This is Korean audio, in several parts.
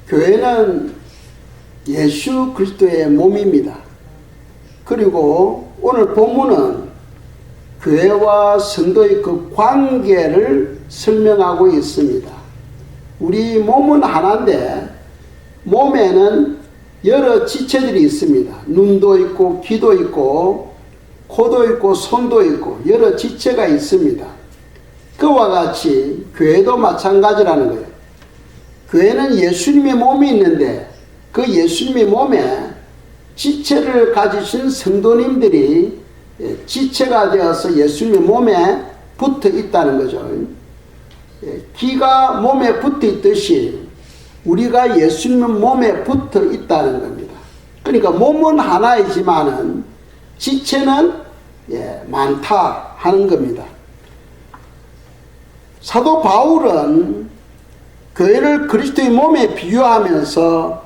교회는 예수 그리스도의 몸입니다. 그리고 오늘 본문은 교회와 성도의 그 관계를 설명하고 있습니다. 우리 몸은 하나인데 몸에는 여러 지체들이 있습니다. 눈도 있고 귀도 있고 코도 있고 손도 있고 여러 지체가 있습니다. 그와 같이 교회도 마찬가지라는 거예요. 교회는 예수님의 몸이 있는데 그 예수님의 몸에 지체를 가지신 성도님들이 지체가 되어서 예수님의 몸에 붙어 있다는 거죠. 귀가 몸에 붙어 있듯이 우리가 예수님 몸에 붙어 있다는 겁니다. 그러니까 몸은 하나이지만은 지체는 많다 하는 겁니다. 사도 바울은 교회를 그리스도의 몸에 비유하면서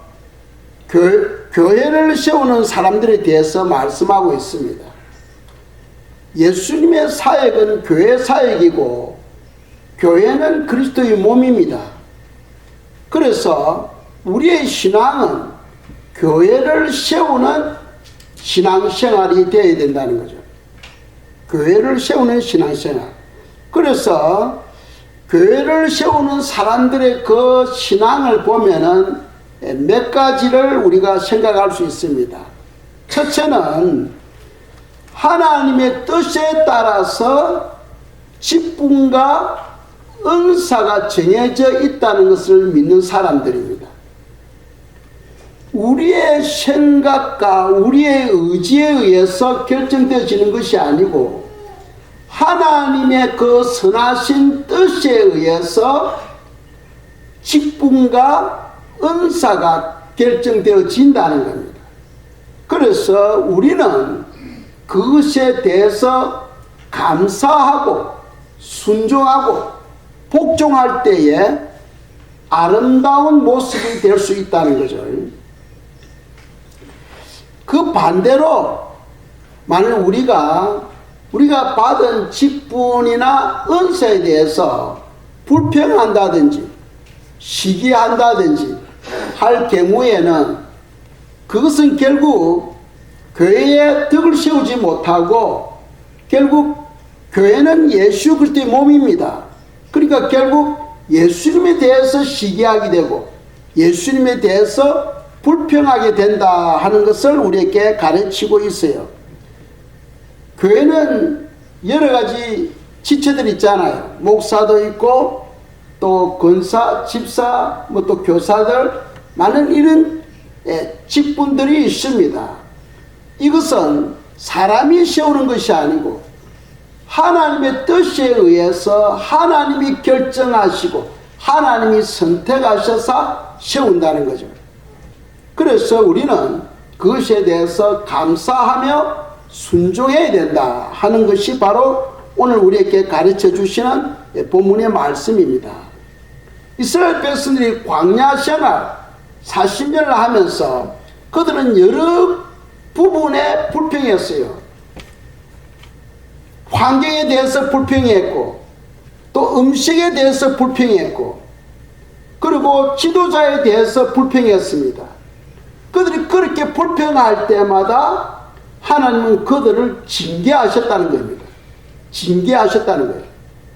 교회를 세우는 사람들에 대해서 말씀하고 있습니다. 예수님의 사역은 교회 사역이고 교회는 그리스도의 몸입니다. 그래서 우리의 신앙은 교회를 세우는 신앙생활이 되어야 된다는 거죠. 교회를 세우는 신앙생활. 그래서 교회를 세우는 사람들의 그 신앙을 보면은 몇 가지를 우리가 생각할 수 있습니다. 첫째는 하나님의 뜻에 따라서 직분과 은사가 정해져 있다는 것을 믿는 사람들입니다. 우리의 생각과 우리의 의지에 의해서 결정되어지는 것이 아니고 하나님의 그 선하신 뜻에 의해서 직분과 은사가 결정되어진다는 겁니다. 그래서 우리는 그것에 대해서 감사하고 순종하고 복종할 때에 아름다운 모습이 될 수 있다는 거죠. 그 반대로 만일 우리가 받은 직분이나 은사에 대해서 불평한다든지 시기한다든지 할 경우에는 그것은 결국 교회에 덕을 세우지 못하고 결국 교회는 예수 그리스도의 몸입니다. 그러니까 결국 예수님에 대해서 시기하게 되고 예수님에 대해서 불평하게 된다 하는 것을 우리에게 가르치고 있어요. 교회는 여러 가지 지체들이 있잖아요. 목사도 있고 또 권사, 집사, 또 교사들 많은 이런 직분들이 있습니다. 이것은 사람이 세우는 것이 아니고 하나님의 뜻에 의해서 하나님이 결정하시고 하나님이 선택하셔서 세운다는 거죠. 그래서 우리는 그것에 대해서 감사하며 순종해야 된다 하는 것이 바로 오늘 우리에게 가르쳐 주시는 본문의 말씀입니다. 이스라엘 백성들이 광야 생활 40년을 하면서 그들은 여러 부분에 불평했어요. 환경에 대해서 불평했고 또 음식에 대해서 불평했고 그리고 지도자에 대해서 불평했습니다. 그들이 그렇게 불평할 때마다 하나님은 그들을 징계하셨다는 겁니다. 징계하셨다는 거예요.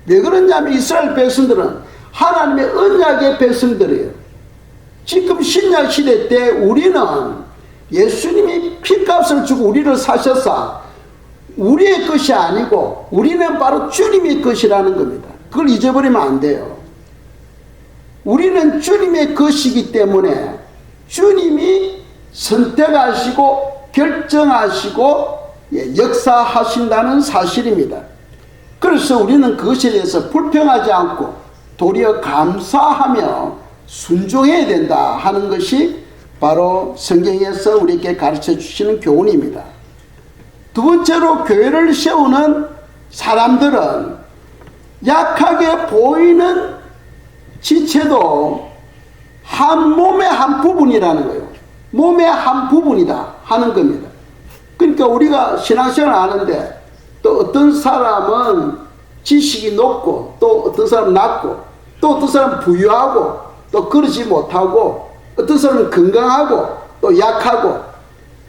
왜 그러냐면 이스라엘 백성들은 하나님의 언약의 백성들이에요. 지금 신약 시대 때 우리는 예수님이 피값을 주고 우리를 사셔서 우리의 것이 아니고 우리는 바로 주님의 것이라는 겁니다. 그걸 잊어버리면 안 돼요. 우리는 주님의 것이기 때문에 주님이 선택하시고 결정하시고 역사하신다는 사실입니다. 그래서 우리는 그것에 대해서 불평하지 않고 도리어 감사하며 순종해야 된다 하는 것이 바로 성경에서 우리에게 가르쳐 주시는 교훈입니다. 두 번째로 교회를 세우는 사람들은 약하게 보이는 지체도 한 몸의 한 부분이라는 거예요. 몸의 한 부분이다 하는 겁니다. 그러니까 우리가 신앙생활을 하는데 또 어떤 사람은 지식이 높고 또 어떤 사람은 낮고 또 어떤 사람은 부유하고 또 그러지 못하고 어떤 사람은 건강하고 또 약하고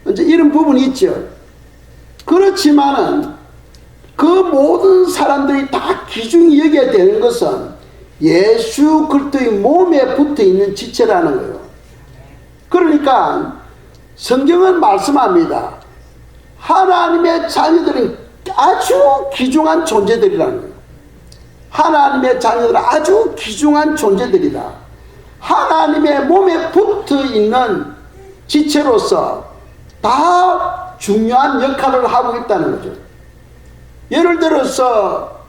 이제 이런 부분이 있죠. 그렇지만은 그 모든 사람들이 다 귀중히 여겨야 되는 것은 예수 그리스도의 몸에 붙어 있는 지체라는 거예요. 그러니까 성경은 말씀합니다. 하나님의 자녀들은 아주 귀중한 존재들이라는 거예요. 하나님의 자녀들은 아주 귀중한 존재들이다. 하나님의 몸에 붙어 있는 지체로서 다 중요한 역할을 하고 있다는 거죠. 예를 들어서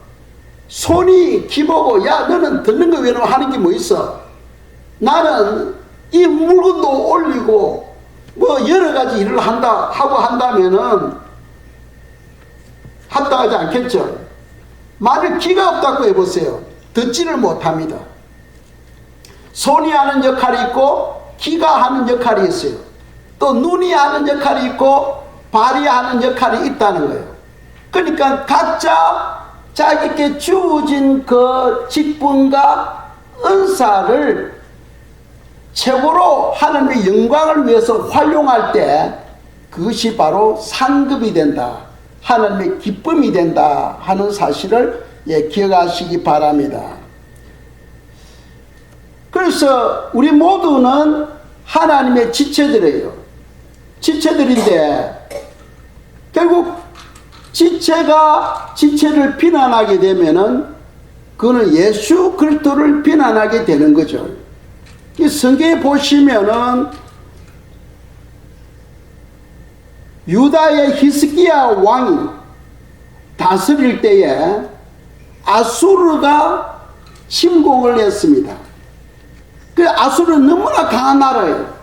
손이 기보고 야 너는 듣는 거 외에는 하는 게 뭐 있어? 나는 이 물건도 올리고 뭐 여러 가지 일을 한다 하고 한다면은 합당하지 않겠죠. 만일 귀가 없다고 해보세요. 듣지를 못합니다. 손이 하는 역할이 있고 귀가 하는 역할이 있어요. 또 눈이 하는 역할이 있고 발이 하는 역할이 있다는 거예요. 그러니까 각자 자기께 주어진 그 직분과 은사를 최고로 하나님의 영광을 위해서 활용할 때 그것이 바로 상급이 된다. 하나님의 기쁨이 된다 하는 사실을 기억하시기 바랍니다. 그래서 우리 모두는 하나님의 지체들이에요. 지체들인데 결국 지체가 지체를 비난하게 되면은 그거는 예수 그리스도를 비난하게 되는 거죠. 이 성경에 보시면은 유다의 히스기야 왕이 다스릴 때에 아수르가 침공을 했습니다. 그 아수르는 너무나 강한 나라예요.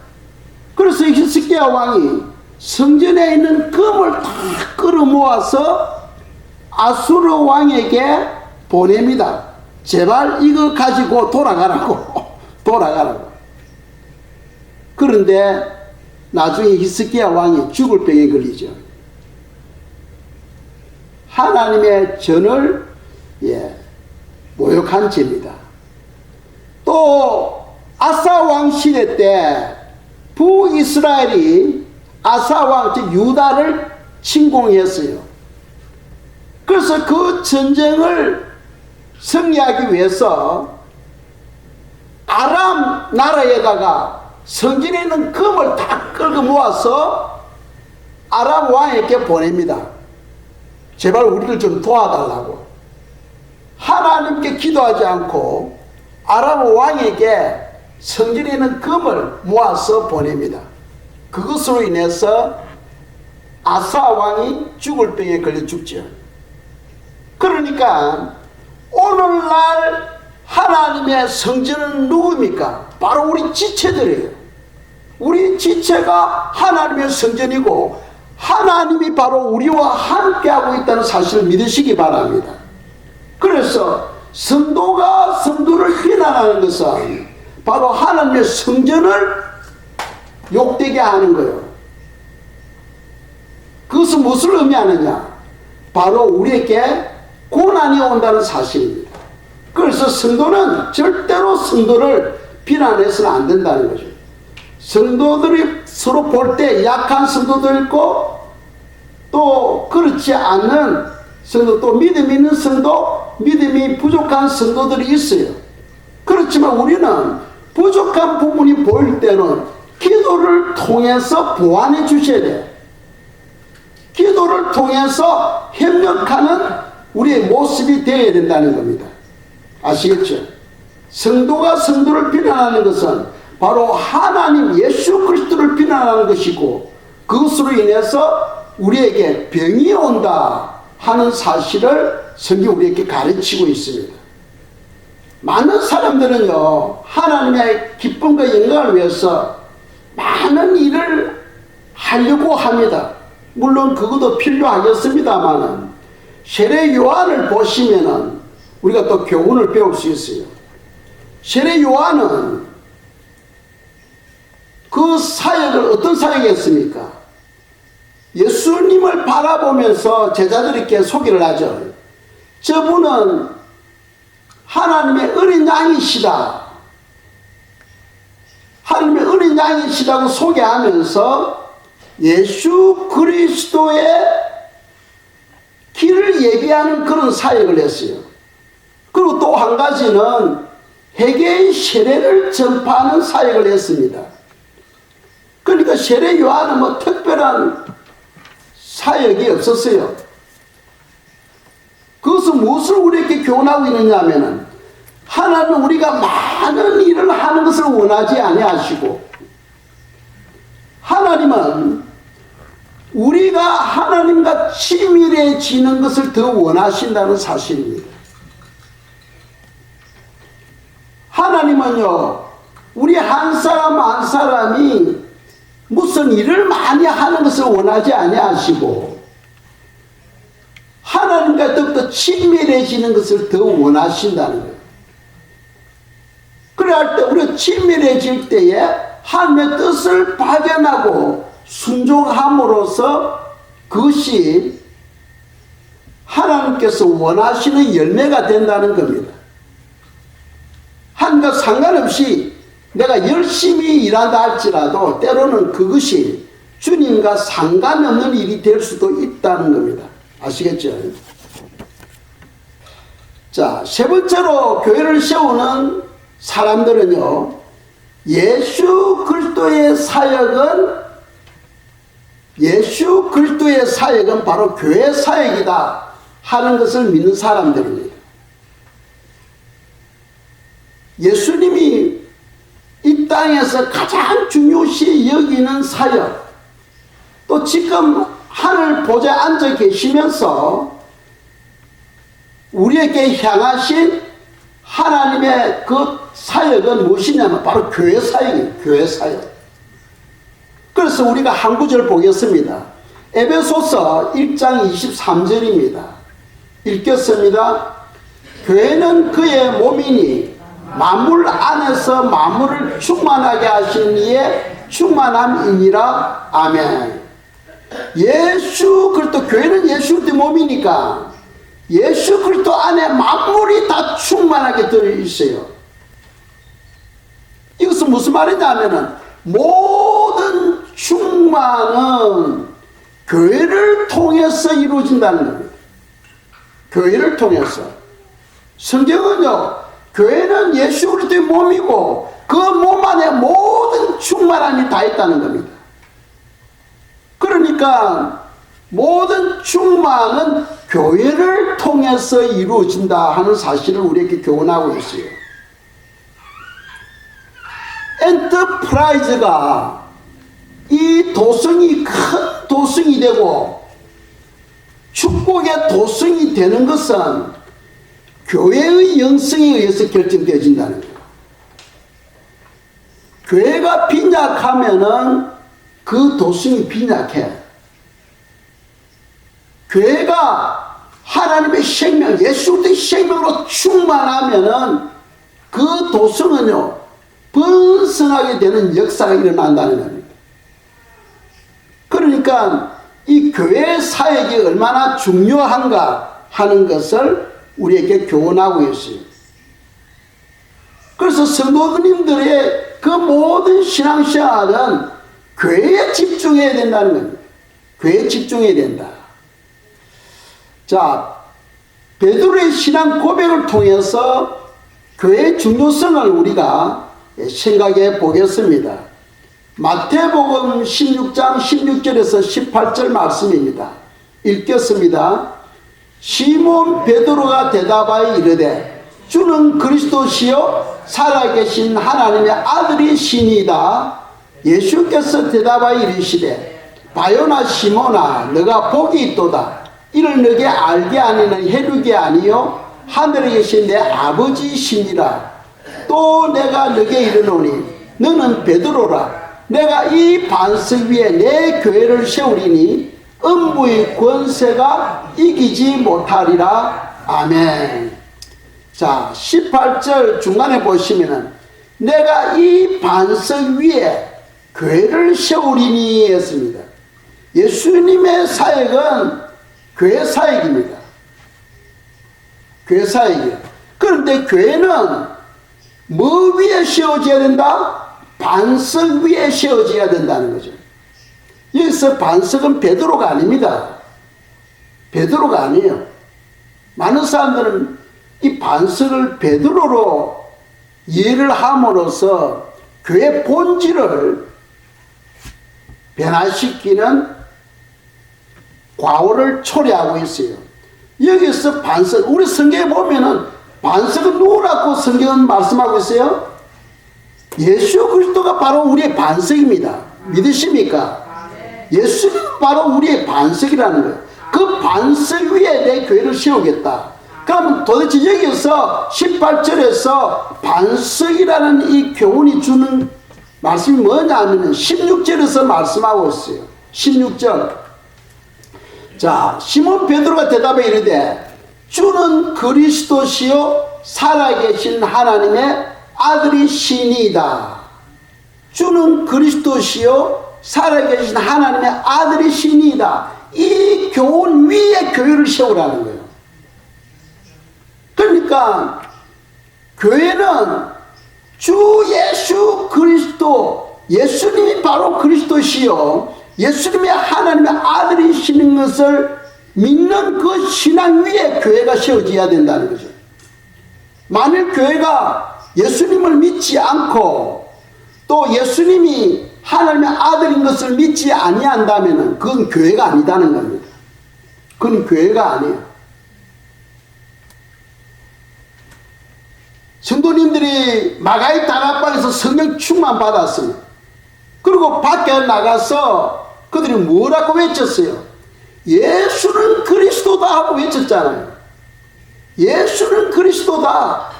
그래서 히스기야 왕이 성전에 있는 금을 다 끌어모아서 아수르 왕에게 보냅니다. 제발 이거 가지고 돌아가라고. 돌아가라고. 그런데 나중에 히스기야 왕이 죽을 병에 걸리죠. 하나님의 전을 모욕한 죄입니다. 또 아사 왕 시대 때 북이스라엘이 아사 왕 즉 유다를 침공했어요. 그래서 그 전쟁을 승리하기 위해서 아람 나라에다가 성전에 있는 금을 다 끌고 모아서 아람 왕에게 보냅니다. 제발 우리를 좀 도와달라고. 하나님께 기도하지 않고 아람 왕에게 성전에 있는 금을 모아서 보냅니다. 그것으로 인해서 아사 왕이 죽을 병에 걸려 죽죠. 그러니까 오늘날 하나님의 성전은 누구입니까? 바로 우리 지체들이에요. 우리 지체가 하나님의 성전이고 하나님이 바로 우리와 함께하고 있다는 사실을 믿으시기 바랍니다. 그래서 성도가 성도를 비난하는 것은 바로 하나님의 성전을 욕되게 하는 거예요. 그것은 무엇을 의미하느냐? 바로 우리에게 고난이 온다는 사실입니다. 그래서 성도는 절대로 성도를 비난해서는 안 된다는 거죠. 성도들이 서로 볼 때 약한 성도도 있고 또 그렇지 않는 성도, 또 믿음 있는 성도, 믿음이 부족한 성도들이 있어요. 그렇지만 우리는 부족한 부분이 보일 때는 기도를 통해서 보완해 주셔야 돼요. 기도를 통해서 협력하는 우리의 모습이 되어야 된다는 겁니다. 아시겠죠? 성도가 성도를 비난하는 것은 바로 하나님 예수 그리스도를 비난하는 것이고 그것으로 인해서 우리에게 병이 온다 하는 사실을 성경 우리에게 가르치고 있습니다. 많은 사람들은요 하나님의 기쁨과 영광을 위해서 많은 일을 하려고 합니다. 물론 그것도 필요하겠습니다만 세례 요한을 보시면은 우리가 또 교훈을 배울 수 있어요. 세례 요한은 그 사역을 어떤 사역이었습니까? 예수님을 바라보면서 제자들에게 소개를 하죠. 저분은 하나님의 어린 양이시다. 하나님의 어린 팀장이시라고 소개하면서 예수 그리스도의 길을 예비하는 그런 사역을 했어요. 그리고 또 한 가지는 회개의 세례를 전파하는 사역을 했습니다. 그러니까 세례 요한은 뭐 특별한 사역이 없었어요. 그것은 무엇을 우리에게 교훈하고 있느냐 하면은, 하나님은 우리가 많은 일을 하는 것을 원하지 아니하시고, 하나님은 우리가 하나님과 친밀해지는 것을 더 원하신다는 사실입니다. 하나님은요, 우리 한 사람 한 사람이 무슨 일을 많이 하는 것을 원하지 아니하시고, 하나님과 더욱더 친밀해지는 것을 더 원하신다는 거예요. 그래 할 때 우리가 친밀해질 때에 하나님의 뜻을 발견하고 순종함으로써 그것이 하나님께서 원하시는 열매가 된다는 겁니다. 하나님과 상관없이 내가 열심히 일한다 할지라도 때로는 그것이 주님과 상관없는 일이 될 수도 있다는 겁니다. 아시겠죠? 자, 세 번째로 교회를 세우는 사람들은요, 예수 그리스도의 사역은 바로 교회 사역이다 하는 것을 믿는 사람들입니다. 예수님이 이 땅에서 가장 중요시 여기는 사역, 또 지금 하늘 보좌에 앉아 계시면서 우리에게 향하신 하나님의 그 사역은 무엇이냐면 바로 교회 사역이에요. 교회 사역. 그래서 우리가 한 구절 보겠습니다. 에베소서 1장 23절입니다. 읽겠습니다. 교회는 그의 몸이니 만물 안에서 만물을 충만하게 하신 이의 충만함이니라. 아멘. 예수 그리스도, 교회는 예수 그리스도 몸이니까 예수 그리스도 안에 만물이 다 충만하게 들어있어요. 이것은 무슨 말이냐면은 모든 충만은 교회를 통해서 이루어진다는 겁니다. 교회를 통해서. 성경은요, 교회는 예수 그리스도의 몸이고 그 몸 안에 모든 충만함이 다 있다는 겁니다. 그러니까 모든 충만은 교회를 통해서 이루어진다 하는 사실을 우리에게 교훈하고 있어요. 엔터프라이즈가 이 도성이 큰 도성이 되고 축복의 도성이 되는 것은 교회의 영성에 의해서 결정되어진다는 거예요. 교회가 빈약하면은 그 도성이 빈약해. 교회가 하나님의 생명, 예수 그리스도의 생명으로 충만하면은 그 도성은요, 번성하게 되는 역사가 일어난다는 겁니다. 그러니까 이 교회 사역이 얼마나 중요한가 하는 것을 우리에게 교훈하고 있어요. 그래서 성도님들의 그 모든 신앙생활은 교회에 집중해야 된다는 겁니다. 교회에 집중해야 된다. 자, 베드로의 신앙 고백을 통해서 교회의 중요성을 우리가 생각해 보겠습니다. 마태복음 16장 16절에서 18절 말씀입니다. 읽겠습니다. 시몬 베드로가 대답하여 이르되 주는 그리스도시요 살아계신 하나님의 아들이시니이다. 예수께서 대답하여 이르시되 바요나 시몬아 너가 복이 있도다. 이를 너게 알게 아니는 혈육이 아니요 하늘에 계신 내 아버지시니라. 또 내가 너게 이르노니 너는 베드로라. 내가 이 반석 위에 내 교회를 세우리니 음부의 권세가 이기지 못하리라. 아멘. 자, 18절 중간에 보시면은 내가 이 반석 위에 교회를 세우리니 했습니다. 예수님의 사역은 교회 사역입니다. 교회 사역이에요. 그런데 교회는 뭐 위에 세워져야 된다? 반석 위에 세워져야 된다는 거죠. 여기서 반석은 베드로가 아닙니다. 베드로가 아니에요. 많은 사람들은 이 반석을 베드로로 이해를 함으로써 교회 본질을 변화시키는 과오를 초래하고 있어요. 여기서 반석, 우리 성경에 보면은 반석은 누구라고 성경은 말씀하고 있어요? 예수 그리스도가 바로 우리의 반석입니다. 믿으십니까? 예수님은 바로 우리의 반석이라는 거예요. 그 반석 위에 내 교회를 세우겠다. 그러면 도대체 여기서 18절에서 반석이라는 이 교훈이 주는 말씀이 뭐냐 하면 16절에서 말씀하고 있어요. 16절. 자, 시몬 베드로가 대답해 이르되 주는 그리스도시요 살아계신 하나님의 아들이시니이다. 주는 그리스도시요 살아계신 하나님의 아들이시니이다. 이 교훈 위에 교회를 세우라는 거예요. 그러니까 교회는 주 예수 그리스도, 예수님이 바로 그리스도시요 예수님이 하나님의 아들이시는 것을 믿는 그 신앙 위에 교회가 세워져야 된다는 거죠. 만일 교회가 예수님을 믿지 않고 또 예수님이 하나님의 아들인 것을 믿지 아니한다면 그건 교회가 아니다는 겁니다. 그건 교회가 아니에요. 성도님들이 마가의 다락방에서 성령 충만 받았습니다. 그리고 밖에 나가서 그들이 뭐라고 외쳤어요? 예수는 그리스도다 하고 외쳤잖아요. 예수는 그리스도다.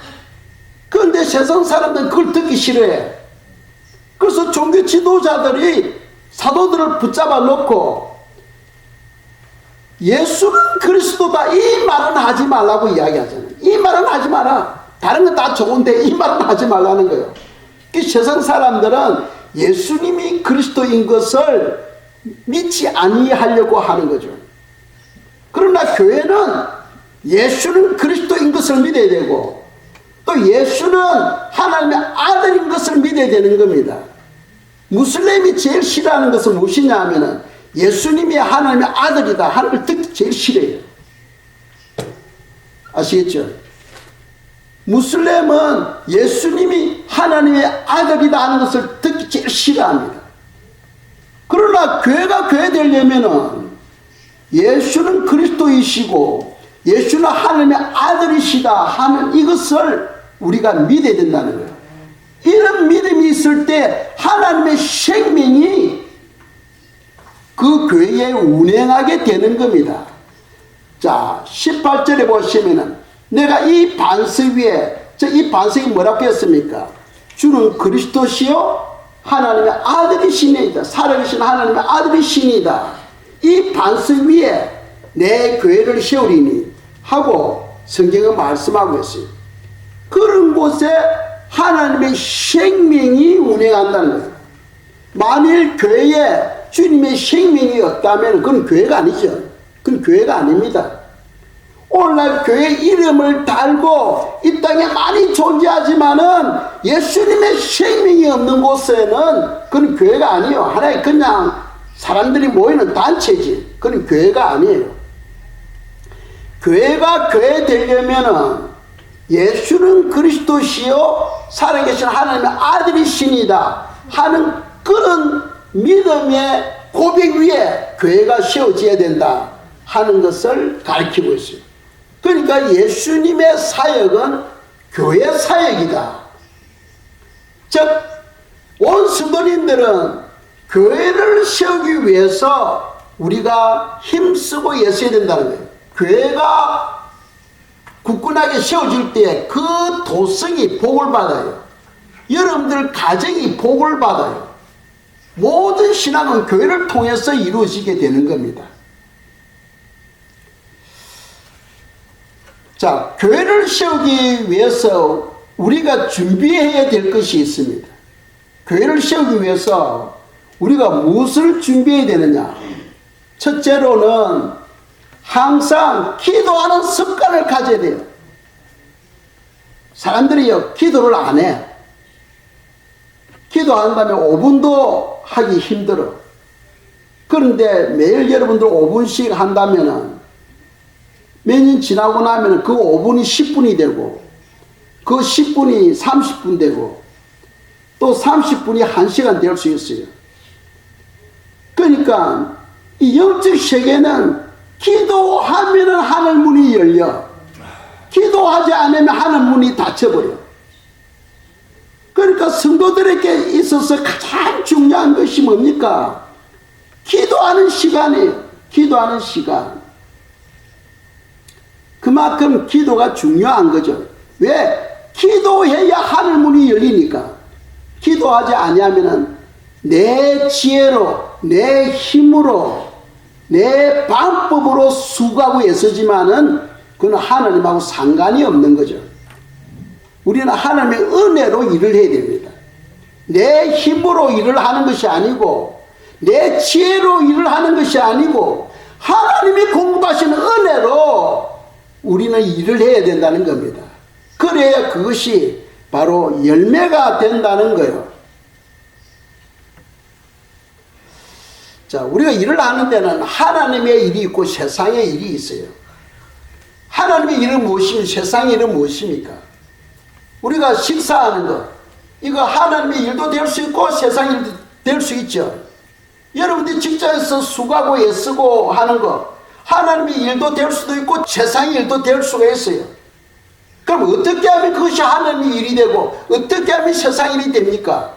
그런데 세상 사람들은 그걸 듣기 싫어해. 그래서 종교 지도자들이 사도들을 붙잡아 놓고 예수는 그리스도다 이 말은 하지 말라고 이야기하잖아요. 이 말은 하지 마라. 다른 건 다 좋은데 이 말은 하지 말라는 거예요. 세상 사람들은 예수님이 그리스도인 것을 믿지 아니하려고 하는 거죠. 그러나 교회는 예수는 그리스도인 것을 믿어야 되고 또 예수는 하나님의 아들인 것을 믿어야 되는 겁니다. 무슬림이 제일 싫어하는 것은 무엇이냐 하면은 예수님이 하나님의 아들이다 하는 걸 듣기 제일 싫어해요. 아시겠죠? 무슬림은 예수님이 하나님의 아들이다 하는 것을 듣기 제일 싫어합니다. 그러나 교회가 교회 되려면은 예수는 그리스도이시고 예수는 하나님의 아들이시다 하는 이것을 우리가 믿어야 된다는 거예요. 이런 믿음이 있을 때 하나님의 생명이 그 교회에 운행하게 되는 겁니다. 자, 18절에 보시면은 내가 이 반석 위에, 이 반석이 뭐라고 했습니까? 주는 그리스도시요 하나님의 아들이시니이다. 살아계신 하나님의 아들이시니이다. 이 반석 위에 내 교회를 세우리니 하고 성경은 말씀하고 있어요. 그런 곳에 하나님의 생명이 운행한다는 거예요. 만일 교회에 주님의 생명이 없다면 그건 교회가 아니죠. 그건 교회가 아닙니다. 오늘날 교회 이름을 달고 이 땅에 많이 존재하지만은 예수님의 생명이 없는 곳에는 그건 교회가 아니에요. 하나의 그냥 사람들이 모이는 단체지. 그건 교회가 아니에요. 교회가 교회 되려면은 예수는 그리스도시요 살아계신 하나님의 아들이시니다 하는 그런 믿음의 고백 위에 교회가 세워져야 된다 하는 것을 가르치고 있어요. 그러니까 예수님의 사역은 교회 사역이다. 즉, 온 성도님들은 교회를 세우기 위해서 우리가 힘쓰고 애써야 된다는 거예요. 교회가 굳건하게 세워질 때 그 도성이 복을 받아요. 여러분들 가정이 복을 받아요. 모든 신앙은 교회를 통해서 이루어지게 되는 겁니다. 자, 교회를 세우기 위해서 우리가 준비해야 될 것이 있습니다. 교회를 세우기 위해서 우리가 무엇을 준비해야 되느냐? 첫째로는 항상 기도하는 습관을 가져야 돼요. 사람들이요, 기도를 안 해. 기도한 다음에 5분도 하기 힘들어. 그런데 매일 여러분들 5분씩 한다면은 몇 년 지나고 나면 그 5분이 10분이 되고 그 10분이 30분 되고 또 30분이 1시간 될 수 있어요. 그러니까 이 영적 세계는 기도하면은 하늘 문이 열려. 기도하지 않으면 하늘 문이 닫혀버려. 그러니까 성도들에게 있어서 가장 중요한 것이 뭡니까? 기도하는 시간이에요. 기도하는 시간. 그만큼 기도가 중요한 거죠. 왜? 기도해야 하늘 문이 열리니까. 기도하지 아니하면은 내 지혜로, 내 힘으로, 내 방법으로 수고하고 애쓰지만은 그건 하나님하고 상관이 없는 거죠. 우리는 하나님의 은혜로 일을 해야 됩니다. 내 힘으로 일을 하는 것이 아니고 내 지혜로 일을 하는 것이 아니고 하나님이 공급하시는 은혜로 우리는 일을 해야 된다는 겁니다. 그래야 그것이 바로 열매가 된다는 거예요. 자, 우리가 일을 하는 데는 하나님의 일이 있고 세상의 일이 있어요. 하나님의 일은 무엇이며 세상의 일은 무엇입니까? 우리가 식사하는 것, 이거 하나님의 일도 될 수 있고 세상의 일도 될 수 있죠. 여러분들이 직장에서 수고하고 애쓰고 하는 것, 하나님의 일도 될 수도 있고 세상의 일도 될 수가 있어요. 그럼 어떻게 하면 그것이 하나님의 일이 되고 어떻게 하면 세상의 일이 됩니까?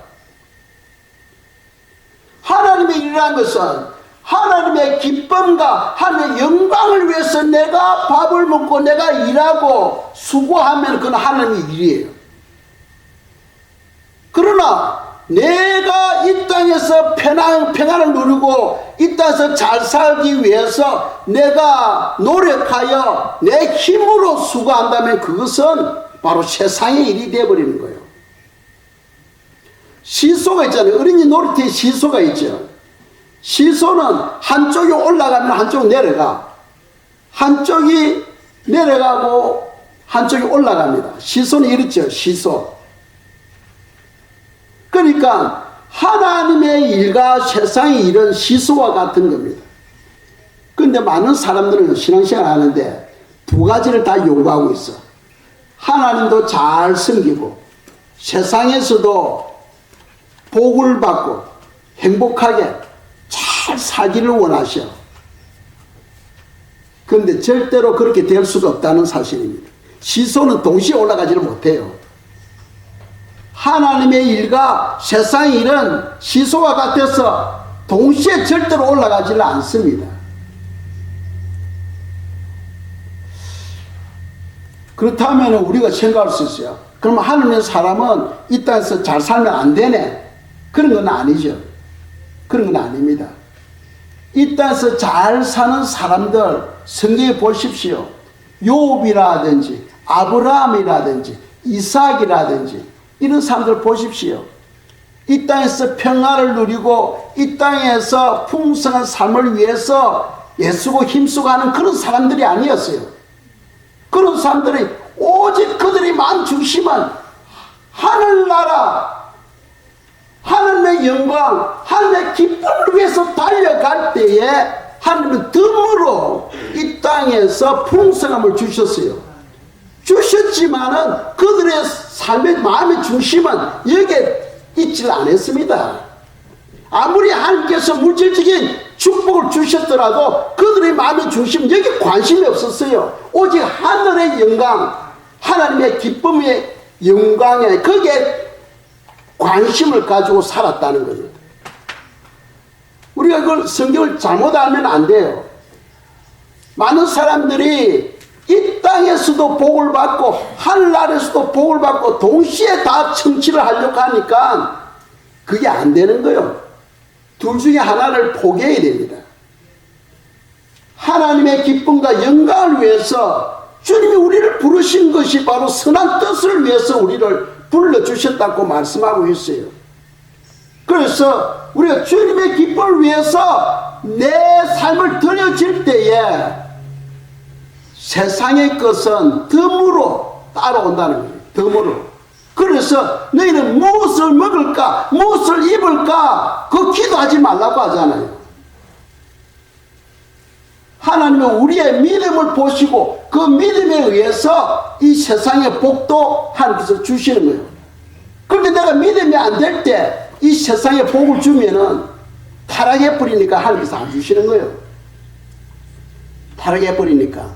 하나님의 일이라는 것은 하나님의 기쁨과 하나님의 영광을 위해서 내가 밥을 먹고 내가 일하고 수고하면 그건 하나님의 일이에요. 그러나 내가 이 땅에서 평안을 누리고 이 땅에서 잘 살기 위해서 내가 노력하여 내 힘으로 수고한다면 그것은 바로 세상의 일이 되어버리는 거예요. 시소가 있잖아요. 어린이 놀이터에 시소가 있죠. 시소는 한쪽이 올라가면 한쪽이 내려가. 한쪽이 내려가고 한쪽이 올라갑니다. 시소는 이렇죠. 시소. 그러니까 하나님의 일과 세상의 일은 시소와 같은 겁니다. 그런데 많은 사람들은 신앙생활 하는데 두 가지를 다 요구하고 있어. 하나님도 잘 섬기고 세상에서도 복을 받고 행복하게 잘 살기를 원하셔. 그런데 절대로 그렇게 될 수가 없다는 사실입니다. 시소는 동시에 올라가지를 못해요. 하나님의 일과 세상의 일은 시소와 같아서 동시에 절대로 올라가지를 않습니다. 그렇다면 우리가 생각할 수 있어요. 그럼 하나님의 사람은 이 땅에서 잘 살면 안 되네. 그런 건 아니죠. 그런 건 아닙니다. 이 땅에서 잘 사는 사람들 성경에 보십시오. 욥이라든지 아브라함이라든지 이삭이라든지 이런 사람들 보십시오. 이 땅에서 평화를 누리고 이 땅에서 풍성한 삶을 위해서 애쓰고 힘쓰고 하는 그런 사람들이 아니었어요. 그런 사람들이 오직 그들의 마음 중심은 하늘나라, 하나님의 영광, 하나님의 기쁨을 위해서 달려갈 때에 하나님은 덤으로 이 땅에서 풍성함을 주셨어요. 주셨지만은 그들의 삶의 마음의 중심은 여기에 있지를 않았습니다. 아무리 하나님께서 물질적인 축복을 주셨더라도 그들의 마음의 중심은 여기에 관심이 없었어요. 오직 하늘의 영광, 하나님의 기쁨의 영광에 거기에 관심을 가지고 살았다는 겁니다. 우리가 그걸 성경을 잘못 알면 안 돼요. 많은 사람들이 이 땅에서도 복을 받고 하늘나라에서도 복을 받고 동시에 다 청취를 하려고 하니까 그게 안 되는 거예요. 둘 중에 하나를 포기해야 됩니다. 하나님의 기쁨과 영광을 위해서 주님이 우리를 부르신 것이 바로 선한 뜻을 위해서 우리를 불러주셨다고 말씀하고 있어요. 그래서 우리가 주님의 기쁨을 위해서 내 삶을 드려질 때에 세상의 것은 덤으로 따라온다는 거예요. 덤으로. 그래서 너희는 무엇을 먹을까, 무엇을 입을까, 그 기도하지 말라고 하잖아요. 하나님은 우리의 믿음을 보시고 그 믿음에 의해서 이 세상의 복도 하나님께서 주시는 거예요. 그런데 내가 믿음이 안 될 때 이 세상에 복을 주면은 타락해 버리니까 하나님께서 안 주시는 거예요. 타락해 버리니까.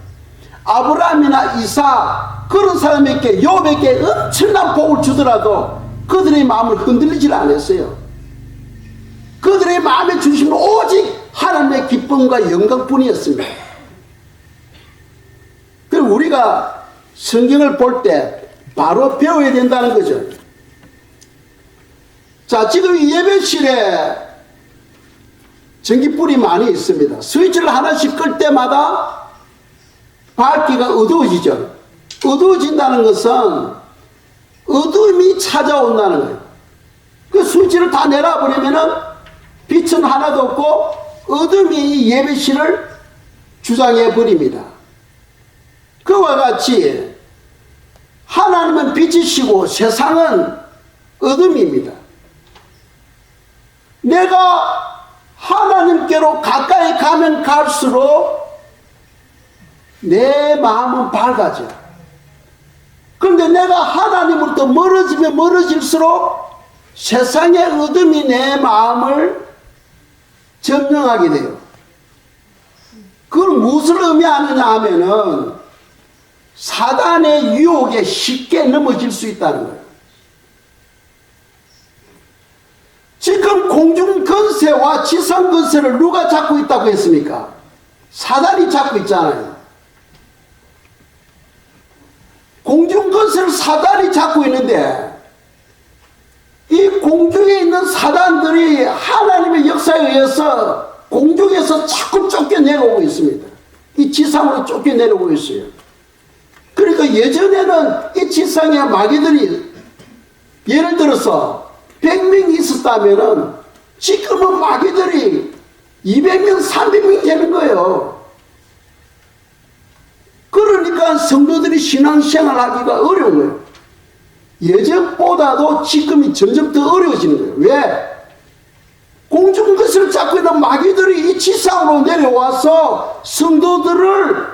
아브라함이나 이삭 그런 사람에게, 욥에게 엄청난 복을 주더라도 그들의 마음을 흔들리질 않았어요. 그들의 마음의 중심은 오직 하나님의 기쁨과 영광뿐이었습니다. 그럼 우리가 성경을 볼 때 바로 배워야 된다는 거죠. 자, 지금 이 예배실에 전기불이 많이 있습니다. 스위치를 하나씩 끌 때마다 밝기가 어두워지죠. 어두워진다는 것은 어둠이 찾아온다는 거예요. 그 스위치를 다 내려버리면은 빛은 하나도 없고 어둠이 이 예배실을 주장해 버립니다. 그와 같이 하나님은 빛이시고 세상은 어둠입니다. 내가 하나님께로 가까이 가면 갈수록 내 마음은 밝아져. 그런데 내가 하나님으로부터 멀어지면 멀어질수록 세상의 어둠이 내 마음을 점령하게 돼요. 그걸 무엇을 의미하느냐 하면은 사단의 유혹에 쉽게 넘어질 수 있다는 거예요. 지금 공중 건세와 지상 건세를 누가 잡고 있다고 했습니까? 사단이 잡고 있잖아요. 공중 건세를 사단이 잡고 있는데 이 공중에 있는 사단들이 하나님의 역사에 의해서 공중에서 자꾸 쫓겨내려오고 있습니다. 이 지상으로 쫓겨내려오고 있어요. 그러니까 예전에는 이 지상의 마귀들이 예를 들어서 100명이 있었다면은 지금은 마귀들이 200명, 300명이 되는 거예요. 그러니까 성도들이 신앙생활 하기가 어려운 거예요. 예전보다도 지금이 점점 더 어려워지는 거예요. 왜? 공중 것을 잡고 있는 마귀들이 이 지상으로 내려와서 성도들을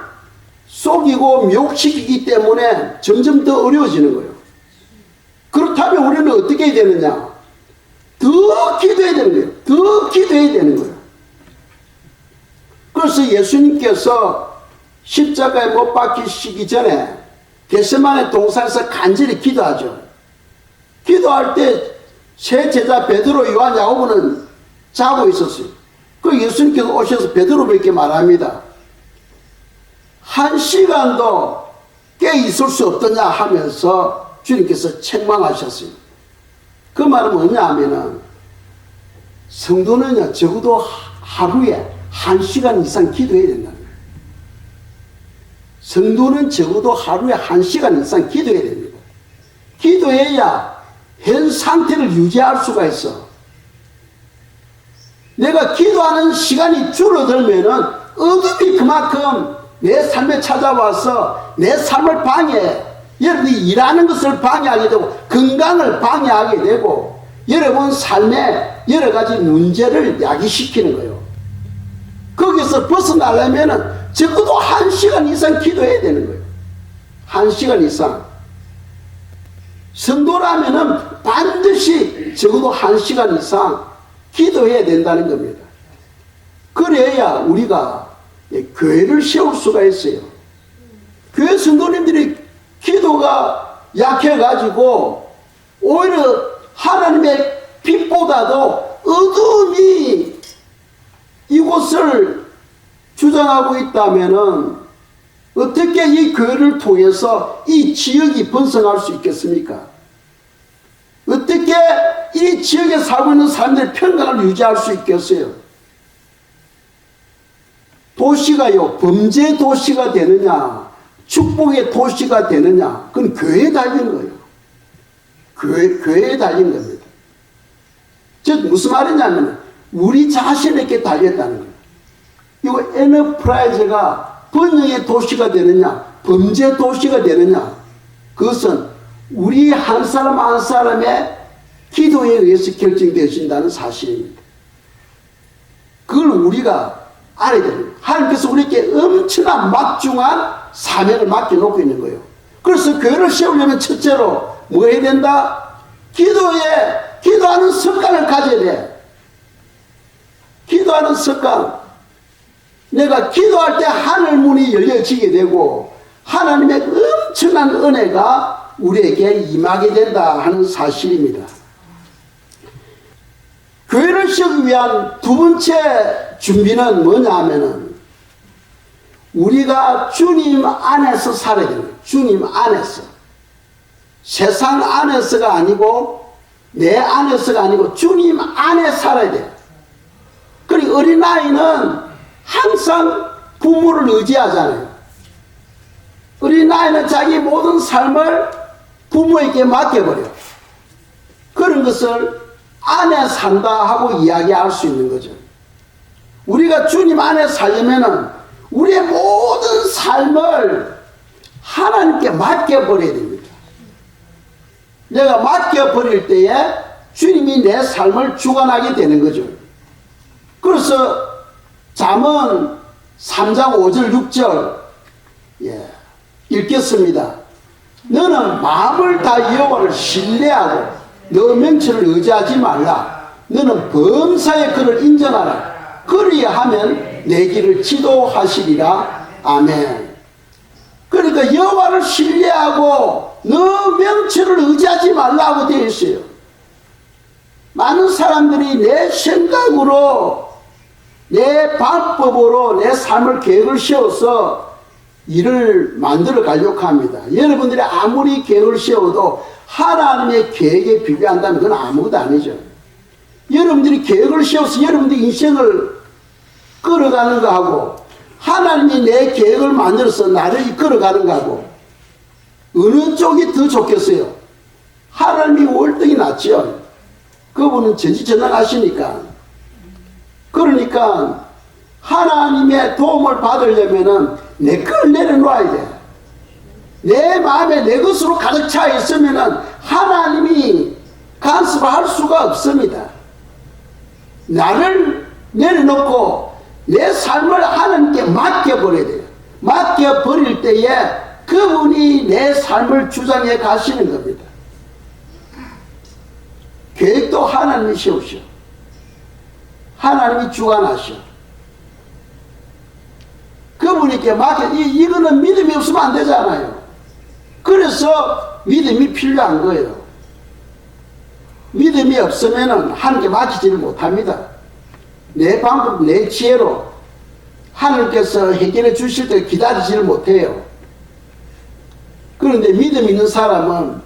속이고 미혹시키기 때문에 점점 더 어려워지는 거예요. 그렇다면 우리는 어떻게 해야 되느냐? 더 기도해야 되는 거예요. 더 기도해야 되는 거예요. 그래서 예수님께서 십자가에 못 박히시기 전에 겟세마네 동산에서 간절히 기도하죠. 기도할 때 세 제자 베드로, 요한, 야고보는 자고 있었어요. 그 예수님께서 오셔서 베드로에게 말합니다. 1시간도 깨 있을 수 없더냐 하면서 주님께서 책망하셨어요. 그 말은 뭐냐 하면은 성도는요 적어도 하루에 1시간 이상 기도해야 된다는 거예요. 성도는 적어도 하루에 1시간 이상 기도해야 됩니다. 기도해야 현 상태를 유지할 수가 있어. 내가 기도하는 시간이 줄어들면은 어둠이 그만큼 내 삶에 찾아와서 내 삶을 방해해. 여러분이 일하는 것을 방해하게 되고 건강을 방해하게 되고 여러분 삶에 여러 가지 문제를 야기시키는 거예요. 거기서 벗어나려면 적어도 1시간 이상 기도해야 되는 거예요. 1시간 이상. 성도라면은 반드시 적어도 1시간 이상 기도해야 된다는 겁니다. 그래야 우리가 교회를 세울 수가 있어요. 교회 성도님들이 기도가 약해가지고 오히려 하나님의 빛보다도 어둠이 이곳을 주장하고 있다면은 어떻게 이 교회를 통해서 이 지역이 번성할 수 있겠습니까? 어떻게 이 지역에 살고 있는 사람들의 평강을 유지할 수 있겠어요? 도시가요, 범죄 도시가 되느냐, 축복의 도시가 되느냐, 그건 교회에 달린 거예요. 교회에 달린 겁니다. 즉, 무슨 말이냐면, 우리 자신에게 달렸다는 거예요. 이거 엔터프라이즈가 번영의 도시가 되느냐, 범죄 도시가 되느냐, 그것은 우리 한 사람 한 사람의 기도에 의해서 결정되어진다는 사실입니다. 그걸 우리가 알아야 됩니다. 하나님께서 우리에게 엄청난 막중한 사명을 맡겨놓고 있는 거예요. 그래서 교회를 세우려면 첫째로 뭐 해야 된다? 기도하는 습관을 가져야 돼. 기도하는 습관. 내가 기도할 때 하늘 문이 열려지게 되고 하나님의 엄청난 은혜가 우리에게 임하게 된다 하는 사실입니다. 교회를 세우기 위한 두 번째 준비는 뭐냐 하면은 우리가 주님 안에서 살아야 됩니다. 주님 안에서. 세상 안에서가 아니고 내 안에서가 아니고 주님 안에 살아야 돼요. 그리고 어린아이는 항상 부모를 의지하잖아요. 어린아이는 자기 모든 삶을 부모에게 맡겨버려요. 그런 것을 안에 산다 하고 이야기할 수 있는 거죠. 우리가 주님 안에 살려면은 우리의 모든 삶을 하나님께 맡겨버려야 됩니다. 내가 맡겨버릴 때에 주님이 내 삶을 주관하게 되는 거죠. 그래서 잠언 3장 5절 6절 읽겠습니다. 너는 마음을 다 여호와를 신뢰하고 너 명철을 의지하지 말라. 너는 범사에 그를 인정하라. 그리하면 내 길을 지도하시리라. 아멘. 그러니까 여호와를 신뢰하고 너 명철을 의지하지 말라고 되어 있어요. 많은 사람들이 내 생각으로 내 방법으로 내 삶을 계획을 세워서 일을 만들어 가려고 합니다. 여러분들이 아무리 계획을 세워도 하나님의 계획에 비교한다면 그건 아무것도 아니죠. 여러분들이 계획을 세워서 여러분들 인생을 끌어가는 거하고 하나님이 내 계획을 만들어서 나를 이끌어가는 거하고 어느 쪽이 더 좋겠어요? 하나님이 월등히 낫죠. 그분은 전지전능하시니까. 그러니까 하나님의 도움을 받으려면은 내 걸 내려놓아야 돼. 내 마음에 내 것으로 가득 차 있으면은 하나님이 간섭할 수가 없습니다. 나를 내려놓고 내 삶을 하나님께 맡겨버려야 돼요. 맡겨버릴 때에 그분이 내 삶을 주장해 가시는 겁니다. 계획도 하나님이 세우셔. 하나님이 주관하셔. 그분에게 맡겨. 이거는 믿음이 없으면 안 되잖아요. 그래서 믿음이 필요한 거예요. 믿음이 없으면 하나님께 맡기지를 못합니다. 내 방법, 내 지혜로 하나님께서 해결해 주실 때 기다리지를 못해요. 그런데 믿음 있는 사람은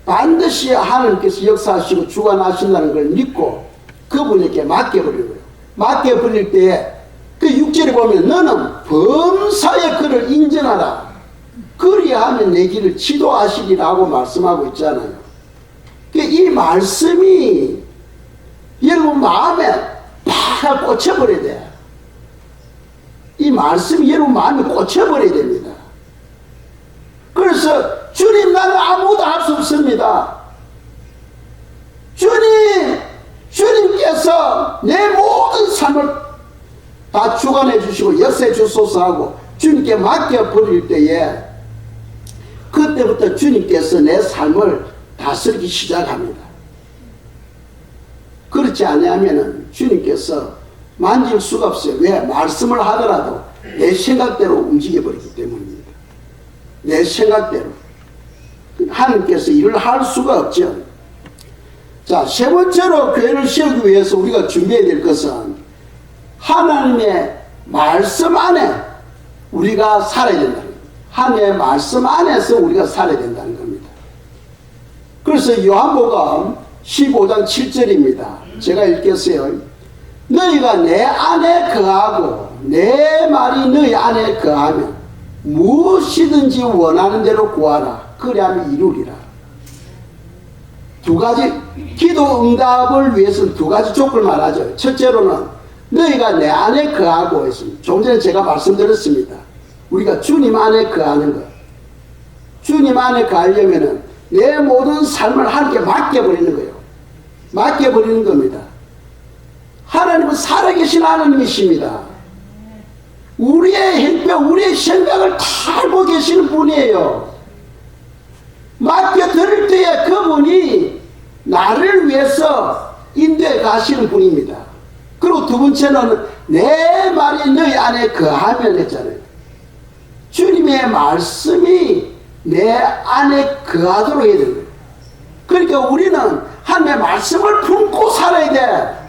반드시 하나님께서 역사하시고 주관하신다는 걸 믿고 그분에게 맡겨버리는 거예요. 맡겨버릴 때에 그 6절에 보면 너는 범사에 그를 인정하라. 그리하면 내 길을 지도하시리라고 말씀하고 있잖아요. 이 말씀이 여러분 마음에 팍 꽂혀버려야 돼. 이 말씀이 여러분 마음에 꽂혀버려야 됩니다. 그래서 주님 나는 아무것도 할 수 없습니다. 주님께서 내 모든 삶을 다 주관해 주시고 역사해 주소서 하고 주님께 맡겨버릴 때에 그때부터 주님께서 내 삶을 다스리기 시작합니다. 그렇지 않으면 주님께서 만질 수가 없어요. 왜? 말씀을 하더라도 내 생각대로 움직여버리기 때문입니다. 내 생각대로. 하나님께서 일을 할 수가 없죠. 자, 세 번째로 교회를 세우기 위해서 우리가 준비해야 될 것은 하나님의 말씀 안에 우리가 살아야 된다는 겁니다. 하나님의 말씀 안에서 우리가 살아야 된다는 겁니다. 그래서 요한복음 15장 7절입니다. 제가 읽겠어요. 너희가 내 안에 거하고 내 말이 너희 안에 거하면 무엇이든지 원하는 대로 구하라. 그리하면 이루리라. 두 가지 기도 응답을 위해서는 두 가지 조건을 말하죠. 첫째로는 너희가 내 안에 거하고 있습니다. 좀 전에 제가 말씀드렸습니다. 우리가 주님 안에 거하는 것. 주님 안에 거하려면은 내 모든 삶을 하나님께 맡겨버리는 거예요. 맡겨버리는 겁니다. 하나님은 살아계신 하나님이십니다. 우리의 행동, 우리의 생각을 다 알고 계시는 분이에요. 맡겨드릴 때에 그분이 나를 위해서 인도해 가시는 분입니다. 그리고 두 번째는 내 말이 너희 안에 거하면 했잖아요. 주님의 말씀이 내 안에 거하도록 해야 되는 거예요. 그러니까 우리는 하나님의 말씀을 품고 살아야 돼.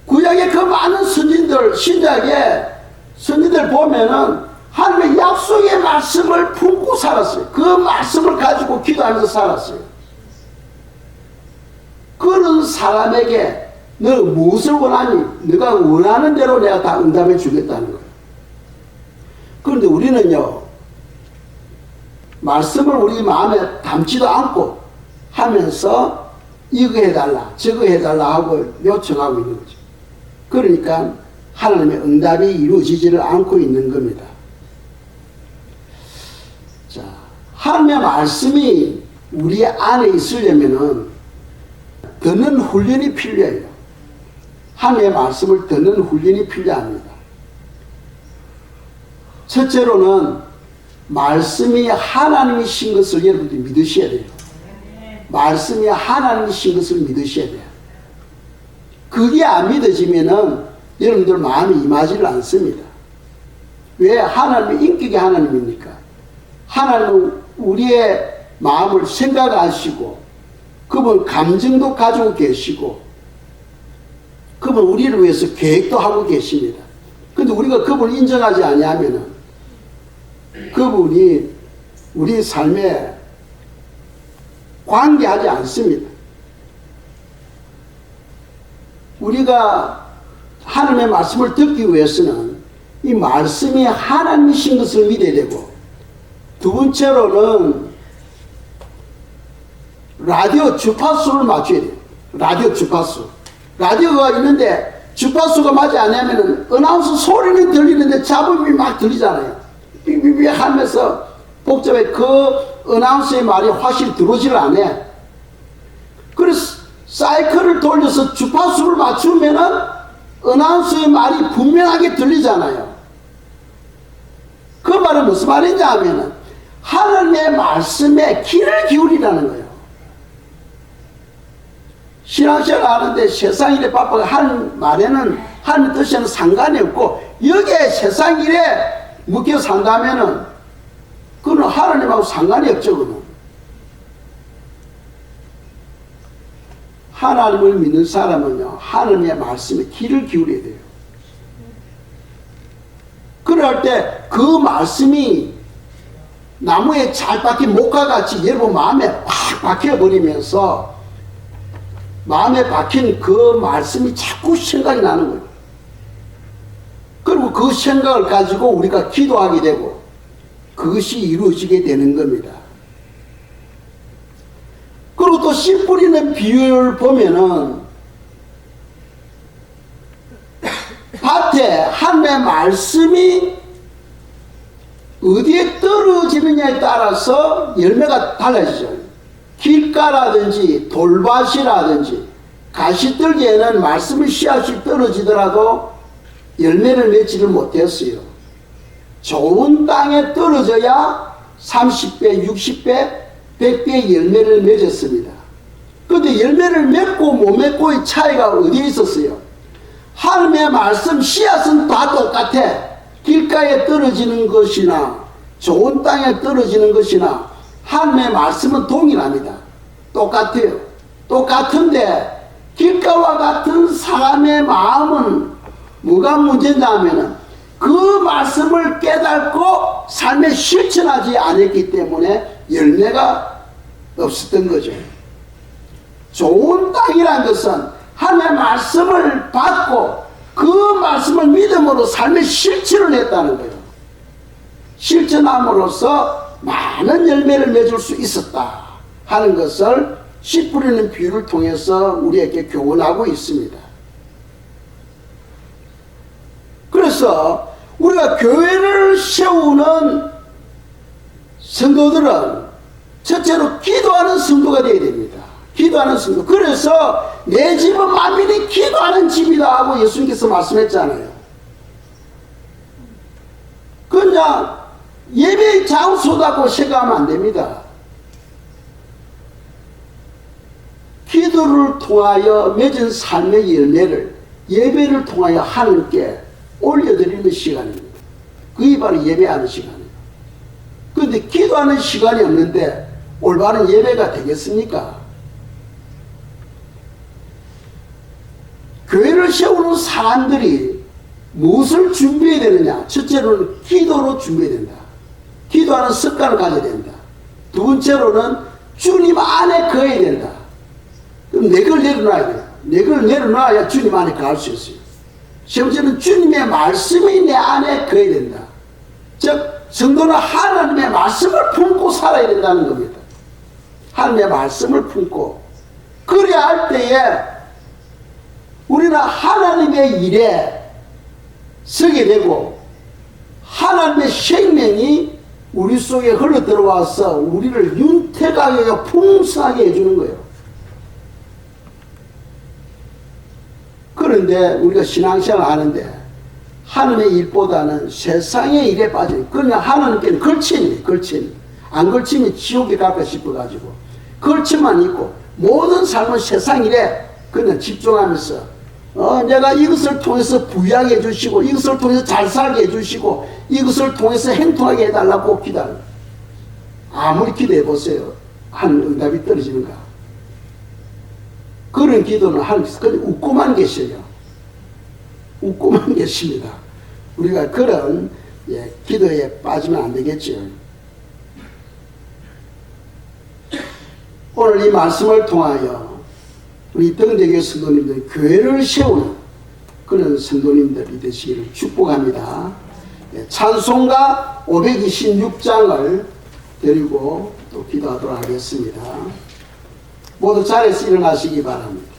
구약의 그 많은 선진들, 신약의 선진들 보면은 하나님의 약속의 말씀을 품고 살았어요. 그 말씀을 가지고 기도하면서 살았어요. 그런 사람에게 너 무엇을 원하니? 네가 원하는 대로 내가 다 응답해 주겠다는 거예요. 그런데 우리는요, 말씀을 우리 마음에 담지도 않고 하면서 이거 해달라, 저거 해달라 하고 요청하고 있는 거죠. 그러니까 하나님의 응답이 이루어지지를 않고 있는 겁니다. 자, 하나님의 말씀이 우리 안에 있으려면은 듣는 훈련이 필요해요. 하나님의 말씀을 듣는 훈련이 필요합니다. 첫째로는 말씀이 하나님이신 것을 여러분들이 믿으셔야 돼요. 말씀이 하나님이신 것을 믿으셔야 돼요. 그게 안 믿어지면은 여러분들 마음이 임하지를 않습니다. 왜? 하나님이 인격의 하나님입니까? 하나님은 우리의 마음을 생각하시고 그분 감정도 가지고 계시고 그분 우리를 위해서 계획도 하고 계십니다. 근데 우리가 그분을 인정하지 아니하면은 그분이 우리 삶에 관계하지 않습니다. 우리가 하나님의 말씀을 듣기 위해서는 이 말씀이 하나님이신 것을 믿어야 되고, 두 번째로는 라디오 주파수를 맞춰야 돼요. 라디오 주파수. 라디오가 있는데 주파수가 맞지 않으면 어나운서 소리는 들리는데 잡음이 막 들리잖아요. 삐삐삐 하면서 복잡해. 그 어나운서의 말이 확실히 들어오지를 않아. 그래서 사이클을 돌려서 주파수를 맞추면은 어나운서의 말이 분명하게 들리잖아요. 그 말은 무슨 말인지 하면은 하나님의 말씀에 귀를 기울이라는 거예요. 신앙생활 하는데 세상 일에 바빠서 하는 말에는 하는 뜻에는 상관이 없고 여기에 세상 일에 묶여 산다면은 그건 하나님하고 상관이 없죠. 그건 하나님을 믿는 사람은요 하나님의 말씀에 귀를 기울여야 돼요. 그럴 때 그 말씀이 나무에 잘 박힌 목화같이 여러분 마음에 팍 박혀버리면서 마음에 박힌 그 말씀이 자꾸 생각이 나는 거예요. 그리고 그 생각을 가지고 우리가 기도하게 되고 그것이 이루어지게 되는 겁니다. 그리고 또 씨 뿌리는 비유를 보면은 밭에 하나님의 말씀이 어디에 떨어지느냐에 따라서 열매가 달라지죠. 길가라든지 돌밭이라든지 가시떨기에는 말씀의 씨앗이 떨어지더라도 열매를 맺지를 못했어요. 좋은 땅에 떨어져야 30배, 60배, 100배의 열매를 맺었습니다. 그런데 열매를 맺고 못 맺고의 차이가 어디에 있었어요? 하나님의 말씀 씨앗은 다 똑같아. 길가에 떨어지는 것이나 좋은 땅에 떨어지는 것이나 하나님의 말씀은 동일합니다. 똑같아요. 똑같은데 길가와 같은 사람의 마음은 뭐가 문제냐면은 그 말씀을 깨닫고 삶에 실천하지 않았기 때문에 열매가 없었던 거죠. 좋은 땅이라는 것은 하나님의 말씀을 받고 그 말씀을 믿음으로 삶에 실천을 했다는 거예요. 실천함으로써 많은 열매를 맺을 수 있었다 하는 것을 씨 뿌리는 비유를 통해서 우리에게 교훈하고 있습니다. 그래서 우리가 교회를 세우는 성도들은 첫째로 기도하는 성도가 되어야 됩니다. 기도하는 성도. 그래서 내 집은 만민이 기도하는 집이다 하고 예수님께서 말씀했잖아요. 그냥 예배의 장소다고 생각하면 안 됩니다. 기도를 통하여 맺은 삶의 열매를 예배를 통하여 하나님께 올려드리는 시간입니다. 그게 바로 예배하는 시간이에요. 그런데 기도하는 시간이 없는데 올바른 예배가 되겠습니까? 교회를 세우는 사람들이 무엇을 준비해야 되느냐? 첫째로는 기도로 준비해야 된다. 기도하는 습관을 가져야 된다. 두 번째로는 주님 안에 거해야 된다. 그럼 내 걸 내려놔야 돼요. 내 걸 내려놔야 주님 안에 거할 수 있어요. 세 번째는 주님의 말씀이 내 안에 거해야 된다. 즉 성도는 하나님의 말씀을 품고 살아야 된다는 겁니다. 하나님의 말씀을 품고 그래야 할 때에 우리는 하나님의 일에 서게 되고 하나님의 생명이 우리 속에 흘러 들어와서 우리를 윤택하게 풍성하게 해주는 거예요. 그런데 우리가 신앙생활 하는데 하나님의 일보다는 세상의 일에 빠져요. 그러나 하나님께는 걸침이 안 걸치면 지옥에 갈까 싶어가지고 걸침만 있고 모든 삶은 세상 일에 그냥 집중하면서 내가 이것을 통해서 부유하게 해주시고 이것을 통해서 잘 살게 해주시고 이것을 통해서 행통하게 해달라고 기도하는 거예요. 아무리 기도해보세요. 하나님 응답이 떨어지는가? 그런 기도는 하나님께서 그냥 웃고만 계셔요. 웃고만 계십니다. 우리가 그런 기도에 빠지면 안 되겠죠. 오늘 이 말씀을 통하여 우리 등대교회 성도님들 교회를 세우는 그런 성도님들이 되시기를 축복합니다. 찬송가 526장을 드리고 또 기도하도록 하겠습니다. 모두 자리에서 일어나시기 바랍니다.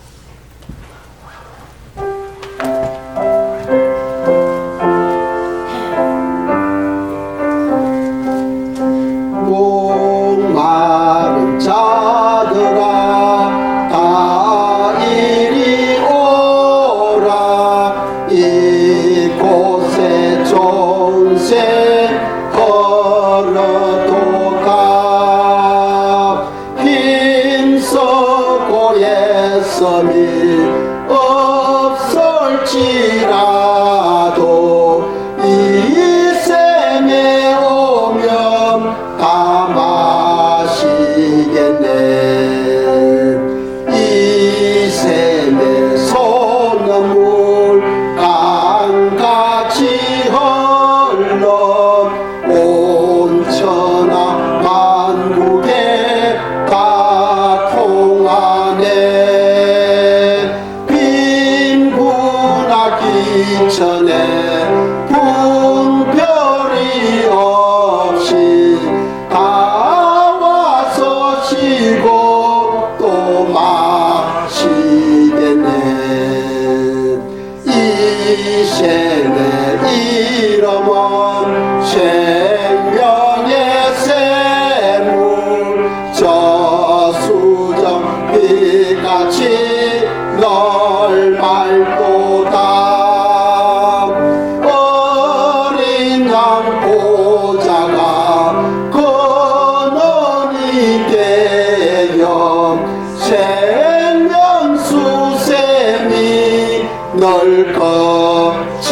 목마른 자들아 다 이리 오라 이곳에 존세 걸어도 가 힘써 애씀이 없을지라도 이 샘에 오면 다 마시겠네. 이 샘에 솟는 물 강같이 흘러 온 천하 만국에 다 통하네. 전에 분별이 없이 다 와서 쉬고 또 마시겠네. 이 샘의 이름은 생명의 샘물 저수정 빛같이 널 맑도다. 보자가 근원이 되어 생명수 샘이 널 거쳐